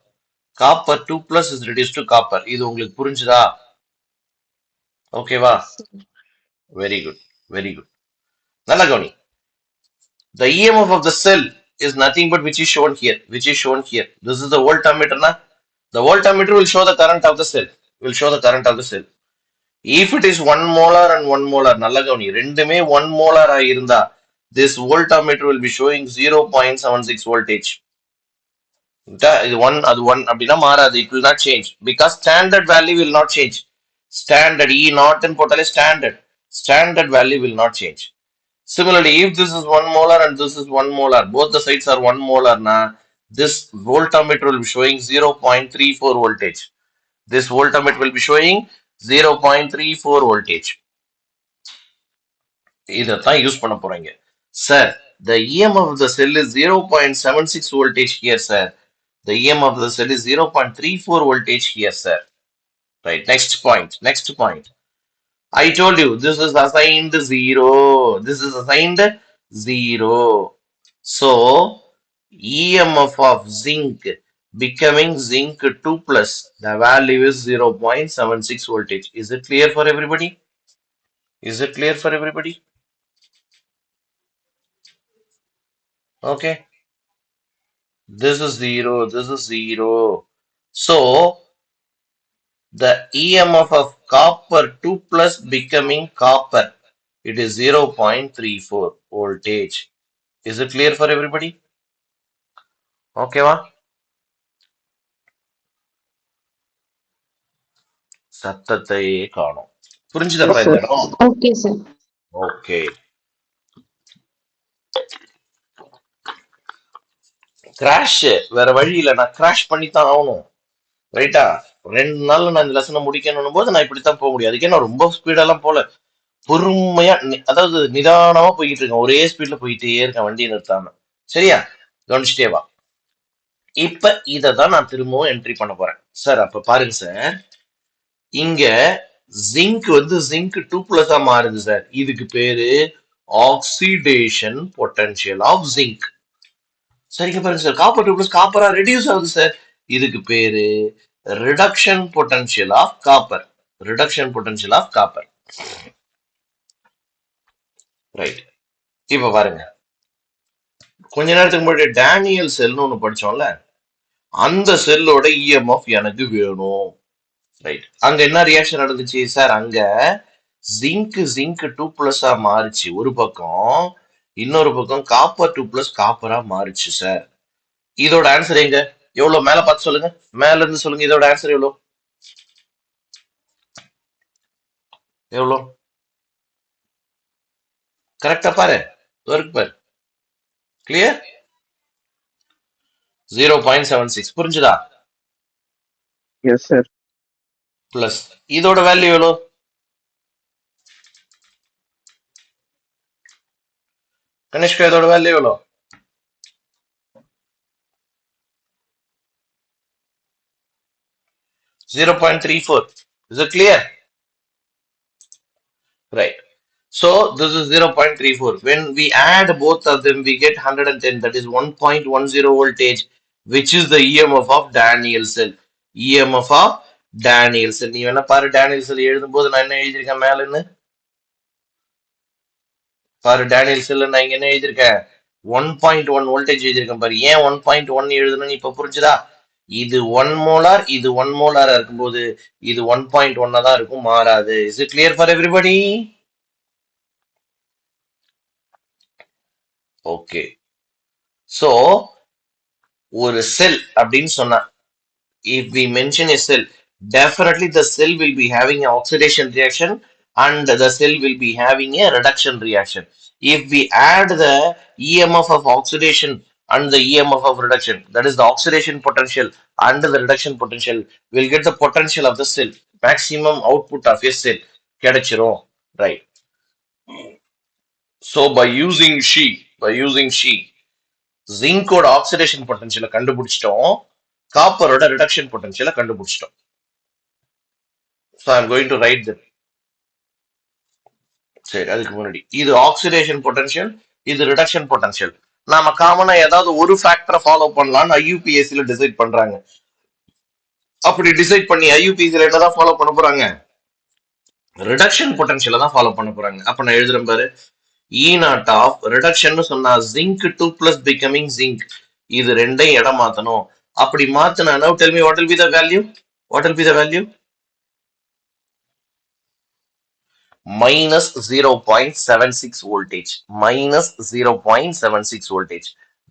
copper 2 plus is reduced to copper. இது உங்களுக்கு புரிஞ்சுதா? ஓகேவா? Yes, sir. Very good, very good. நல்லா கவனி. The EMF of the cell is nothing but which is shown here. Which is shown here. This is the voltmeter. Na? The voltmeter will show the current of the cell. Will show the current of the cell. If it is 1 molar and 1 molar, நல்லா கவனி. ரெண்டுமே 1 molar இருந்தா, this voltmeter will be showing 0.76 voltage. இது 1 அது 1 அப்படின்னா மாறாது. It will not change because standard value will not change. Standard E naught and போட்டாலே standard value will not change. Similarly, if this is 1 molar and this is 1 molar, both the sides are 1 molar, this voltmeter will be showing 0.34 voltage. This voltmeter will be showing 0.34 voltage. இதைத்தான் use பண்ண போறீங்க. Sir, the EMF of the cell is 0.76 voltage here, sir. The EMF of the cell is 0.34 voltage here, sir. Right, next point. Next point. I told you this is assigned 0. This is assigned 0. So EMF of zinc becoming zinc 2 plus, the value is 0.76 voltage. Is it clear for everybody? Is it clear for everybody? Okay. This is 0. This is 0. So the EMF of copper 2 plus becoming copper, it is 0.34 voltage. Is it clear for everybody? Okay, va? சத்தத்தையே காணோம். புரிஞ்சுதப்பா Yes, இந்த sir. இடம்? Okay, sir. Okay. Crash வேற வழி இல்ல, நான் crash பண்ணித்தான் ஆகணும். ரைட்டா? 2 நாள்ல நான் இந்த லெசனை முடிக்கணும் போது நான் இப்படித்தான் போக முடியும். அதுக்கே நான் ரொம்ப ஸ்பீடெல்லாம் போல. பொறுமையா அதாவது நிதானமா போயிட்டு இருக்கேன். ஒரே ஸ்பீட்ல போயிட்டே இருக்கேன், வண்டியை நிறுத்தாம. சரியா? கவனிச்சுட்டே வா. இப்ப இததான் நான் திரும்பவும் என்ட்ரி பண்ண போறேன். சார் அப்ப பாருங்க சார், இங்க ஜிங்க் வந்து ஜிங்க் 2 பிளஸா மாறுது சார். இதுக்கு பேரு ஆக்சிடேஷன் பொட்டன்ஷியல் ஆஃப் ஜிங்க். சரிங்க பாருங்க சார், காப்பர் 2 பிளஸ் காப்பரா ரெடியூஸ் ஆகுது சார். இதுக்கு பேரு reduction potential of copper. Reduction potential of copper. Right. இப்ப பாருங்க, கொஞ்ச நேரத்துக்கு முன்னாடி டேனியல் செல்னு ஒண்ணு படிச்சோம்ல, அந்த செல்லோட இஎம்எஃப் எனக்கு வேணும். ரைட். அங்க என்ன ரியாக்ஷன் நடந்துச்சு சார்? அங்க ஜிங்க் ஜிங்க் 2 பிளஸா மாறுச்சு ஒரு பக்கம், இன்னொரு பக்கம் காப்பர் 2 பிளஸ் காப்பரா மாறுச்சு சார். இதோட ஆன்சர் எங்க? எவ்வளவு? மேல பார்த்து சொல்லுங்க, மேல இருந்து சொல்லுங்க. இதோட ஆன்சர் எவ்வளவு? எவ்வளவு? கரெக்டா பாரு, இருக்கு பாரு. கிளியர்? 0.76. புரிஞ்சுதா? Yes, sir. பிளஸ் இதோட வேல்யூ எவ்வளவு? கனிஷ்கா இதோட வேல்யூ எவ்வளவு? 0.34. Is it clear? Right. So this is 0.34. When we add both of them, we get 110. That is 1.10 voltage, which is the EMF of Daniel cell. EMF of Daniel cell. நீ வேணா பாரு, Daniel செல் எழுதும்போது நான் என்ன எழுதியிருக்கேன் மேலன்னு பாரு. Daniel செல் நான் இங்க என்ன எழுதியிருக்கேன்? 1.1 வோல்டேஜ் எழுதியிருக்கேன் பாரு. ஏன் 1.1 எழுதணும்னு இப்ப புரிஞ்சுதா? இது 1 மோலார், இது 1 மோலாரா இருக்கும்போது இது 1.1 தான் இருக்கும், மாறாது. Is it clear for everybody? Okay. So ஒரு செல் அப்படின்னு சொன்னா, if we mention a cell, definitely the cell will be having an oxidation reaction and the cell will be having a reduction reaction. If we add the EMF of oxidation and the EMF of reduction, that is the oxidation potential and the reduction potential, we'll get the potential of the cell, maximum output of a cell. கிடைச்சிரும். Right. So by using ஜிங்கோட oxidation பொட்டன்ஷியலை கண்டுபிடிச்சிட்டோம், காப்பரோட reduction பொட்டன்ஷியலை கண்டுபிடிச்சிட்டோம். So I'm going to write that. சரி, அதுக்கு முன்னாடி இது ஆக்சிடேஷன் பொட்டன்ஷியல், இது ரிடக்ஷன் பொட்டன்ஷியல். நாம காமனா ஏதாவது ஒரு ஃபேக்டரை ஃபாலோ பண்ணலாம்னு ஐயூபிஎஸ்சில டிசைட் பண்றாங்க. அப்படி டிசைட் பண்ணி ஐயூபிஎஸ்சில என்னதான் ஃபாலோ பண்ண போறாங்க? ரிடக்ஷன் பொட்டன்ஷியலை தான் ஃபாலோ பண்ண போறாங்க. அப்ப நான் எழுதுறேன் பாரு, E நாட் ஆஃப் ரிடக்ஷன் சொன்னா ஜிங்க் 2 பிளஸ் பிகமிங் ஜிங்க், இது ரெண்டையும் இடம் மாத்தணும். அப்படி மாத்தினா now tell me what will be the value? What will be the value? Minus 0.76 voltage. Minus 0.76 voltage.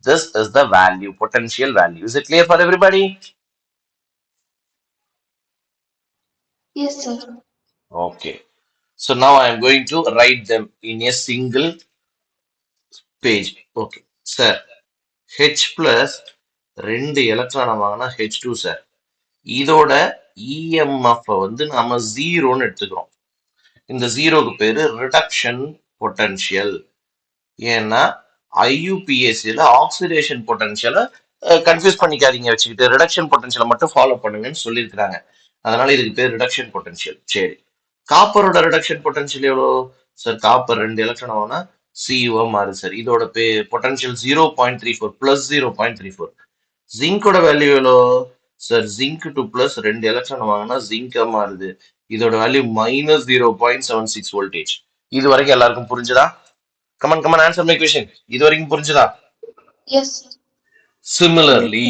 This is the value, potential value. Is it clear for everybody? Yes, sir. Okay. So now I am going to write them in a single page. Okay. Sir, H plus 2 எலக்ட்ரானை வாங்கினா H2 sir. இதோட EMF வந்து நாம ஜீரோன்னு எடுத்துக்கிறோம். இந்த ஜீரோக்கு பேரு ரிடக்ஷன் பொட்டன்ஷியல். ஏன்னா ஐயூபிஎஸ்சில ஆக்சிடேஷன் பொட்டன்ஷியலை கன்ஃபியூஸ் பண்ணிக்காதீங்க வச்சுக்கிட்டு, ரிடக்ஷன் பொட்டன்ஷியலை மட்டும் ஃபாலோ பண்ணுங்கன்னு சொல்லியிருக்கிறாங்க. அதனால இதுக்கு பேர் ரிடக்ஷன் பொட்டன்ஷியல். சரி, காப்பரோட ரிடக்ஷன் பொட்டன்ஷியல் எவ்வளோ சார்? காப்பர் 2 எலக்ட்ரான் ஆகுனா CuO மாறுது சார். இதோட பொட்டன்ஷியல் 0.34 பிளஸ் 0.34. ஜிங்கோட வேல்யூ எவ்வளோ சார்? ஜிங்க் 2 பிளஸ் 2 எலக்ட்ரான் வாங்கினா ஜிங்கா மாறுது. இதோட வேல்யூ மைனஸ் 0.76 வோல்டேஜ். இது வரைக்கும் எல்லாருக்கும் புரிஞ்சுதா? Come on, answer my question. இது வரைக்கும் புரிஞ்சுதா? Yes, sir. Similarly,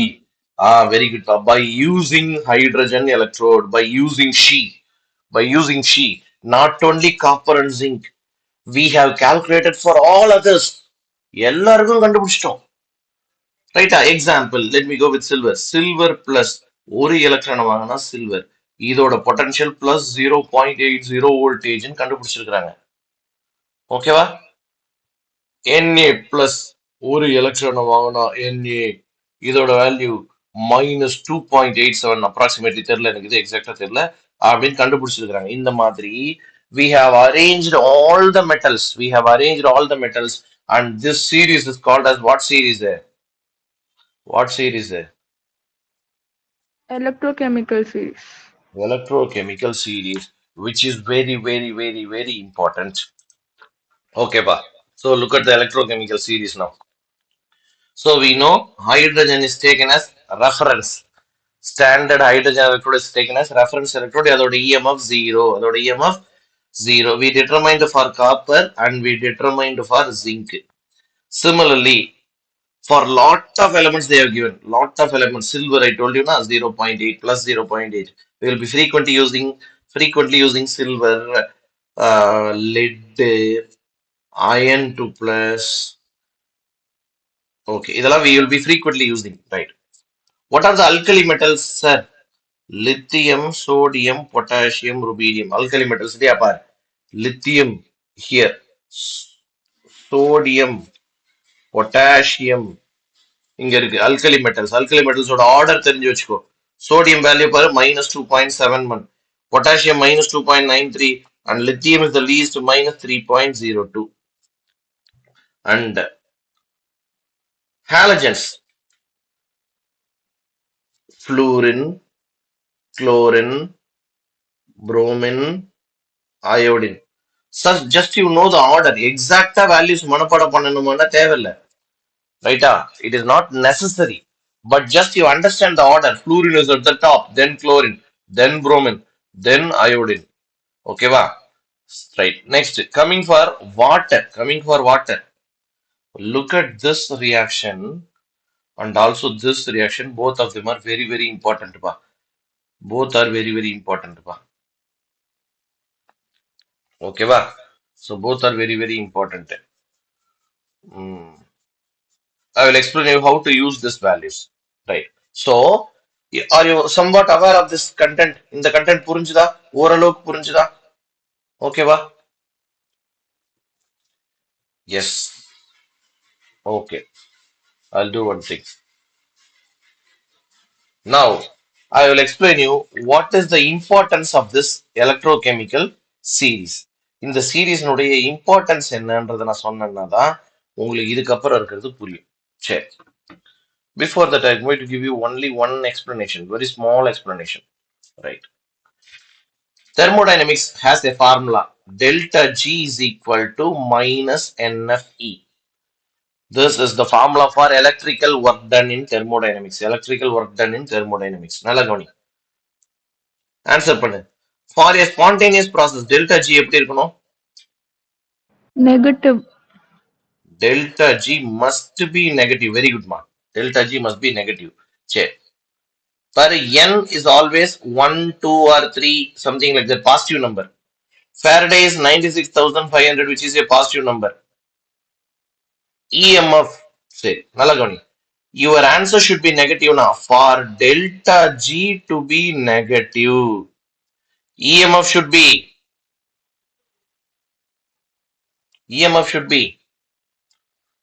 very good. By using hydrogen electrode, by using She, not only copper and zinc, we have calculated for all others. எல்லாருக்கும் கண்டுபிடிச்சிட்டோம். ரைட்டா? Example, let me go with silver. Silver plus ஒரு electron வாங்கினா silver, இதோட potential plus 0.80 voltage கண்டுபிடிச்சிருக்காங்க. ஓகேவா? Na plus ஒரு electron வாங்கினா Na, இதோட வேல்யூ மைனஸ் 2.87 அப்ராக்சிமேட்லி, தெரியல எனக்கு, இது எக்ஸாக்டா தெரியல, அப்படின்னு கண்டுபிடிச்சிருக்காங்க. இந்த மாதிரி we have arranged all the metals, and this series is called as what series? What series? Electrochemical series. Electrochemical series, which is very, very, very, very important. Okay, pa. So look at the electrochemical series now. So we know hydrogen is taken as reference. Standard hydrogen electrode is taken as reference electrode. அதோட EMF 0. அதோட EMF 0. We determined for copper and we determined for zinc. Similarly, for lot of elements they have given. Lot of elements. Silver, I told you, na 0.8 plus 0.8. We will be frequently using silver, lead, iron 2 plus. Okay, இதெல்லாம் we will be frequently using, right? What are the alkali metals, sir? Lithium, sodium, potassium, rubidium. Alkali metals, they are lithium here, sodium, potassium. இங்க இருக்கு alkali metals. Alkali metals ஓட order தெரிஞ்சு வச்சுக்கோ. Sodium value பாரு -2.71, potassium -2.93, and lithium is the least -3.02. And halogens, fluorine, chlorine, bromine, iodine. So just you know the order. Exact values மனப்பாடம் பண்ணணும்னா தேவையில்லை. Right? It is not necessary. But just you understand the order. Fluorine is at the top, then chlorine, then bromine, then iodine. Okay, va? Right. Next, coming for water. Look at this reaction and also this reaction. Both of them are very, very important. Va? Both are very, very important. Va? Okay, va? So both are very, very important. Hmm. I will explain you how to use these values. Right. So, are you somewhat aware of this content? In the content புரிஞ்சுதா? ஓரளவுக்கு புரிஞ்சுதா? Okay, va? Yes. Okay. I'll do one thing. Now, I will explain you what is the importance of this electrochemical series. இந்த சீரீஸ்னுடைய importance என்னன்றதை நான் சொன்னேன்னா தான் உங்களுக்கு இதுக்கப்புறம் இருக்கிறது புரியும். சரி. Before that, I'm going to give you only one explanation, very small explanation. Right. Thermodynamics has a formula. Delta G is equal to minus NFE. This is the formula for electrical work done in thermodynamics. Electrical work done in thermodynamics. நல்லா கவனி. Answer பண்ணு. For a spontaneous process, delta G எப்படி இருக்கணும்? Negative. Delta G must be negative. Very good, ma. Delta G must be negative. சரி. For N is always 1, 2 or 3, something like that, positive number. Faraday is 96,500, which is a positive number. EMF, say, நல்லா கவனி. Your answer should be negative now. For delta G to be negative, EMF should be EMF should be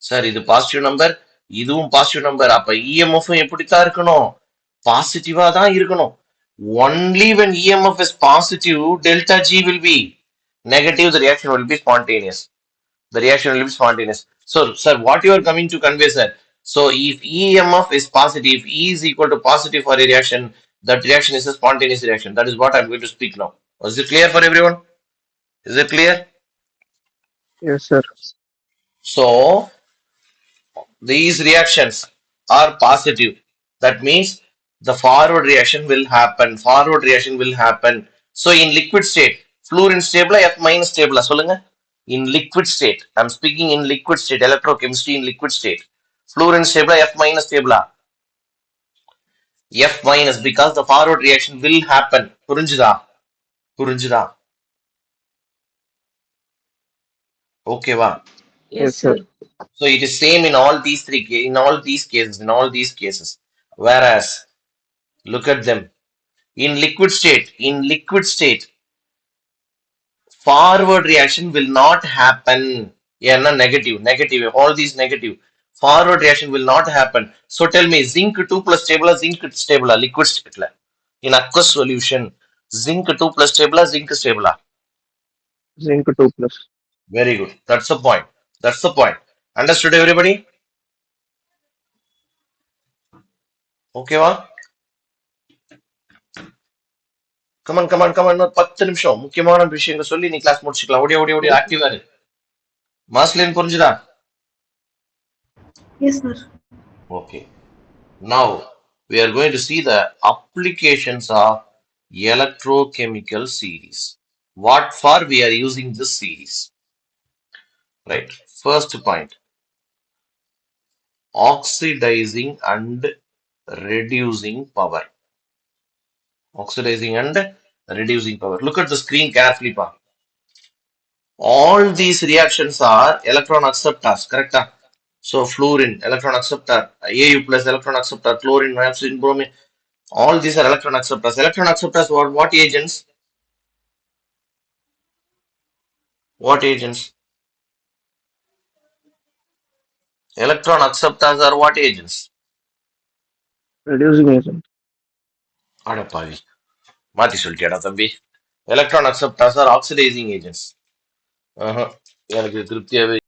sir இது positive number இதுவும் positive number அப்ப EMF எப்படித்தான் இருக்கணும் பாசிட்டிவா தான் இருக்கணும் only when EMF is positive delta G will be negative the reaction will be spontaneous the reaction will be spontaneous so sir what you are coming to convey sir so if EMF is positive E is equal to positive for a reaction that reaction is a spontaneous reaction that is what I'm going to speak now is it clear for everyone is it clear Yes, sir. so these reactions are positive. That means the forward reaction will happen. Forward reaction will happen. So in liquid state, fluorine stable, F minus stable. சொல்லுங்க. In liquid state, I'm speaking in liquid state, electrochemistry in liquid state. Fluorine stable, F minus stable. F minus because the forward reaction will happen. புரிஞ்சுதா? புரிஞ்சுதா? Okay, va? Yes, Yes, sir. sir. So it is same in all these in all these cases, in all these cases. Whereas, look at them. In liquid state forward reaction will not happen yeah na negative all these negative forward reaction will not happen so tell me zinc 2 plus stable zinc stable liquid state la in aqueous solution zinc 2 plus stable zinc stable Zinc 2 plus. very good that's the point understood everybody okay va come on இன்னொரு 10 நிமிஷம் முக்கியமான விஷயங்கள் சொல்லி நீ class முடிச்சுக்கலாம் ஓடி ஆக்டிவா இரு மாஸ்லின் புரிஞ்சுதா Yes, sir. okay now we are going to see the applications of electrochemical series. What for we are using this series? Right. First point, oxidizing and reducing power. Oxidizing and reducing power. Look at the screen carefully, pa. All these reactions are electron acceptors, correct? So fluorine, electron acceptor, Au plus electron acceptor, chlorine, nitrogen, bromine, all these are electron acceptors. Electron acceptors are what agents? What agents? Electron acceptors are what agents? Reducing agent. அடப்பாவி மாத்தி சொல்லிட்டியாடா தம்பி electron அக்செப்டார்ஸ் R oxidising agents எனக்கு திருப்தியாவே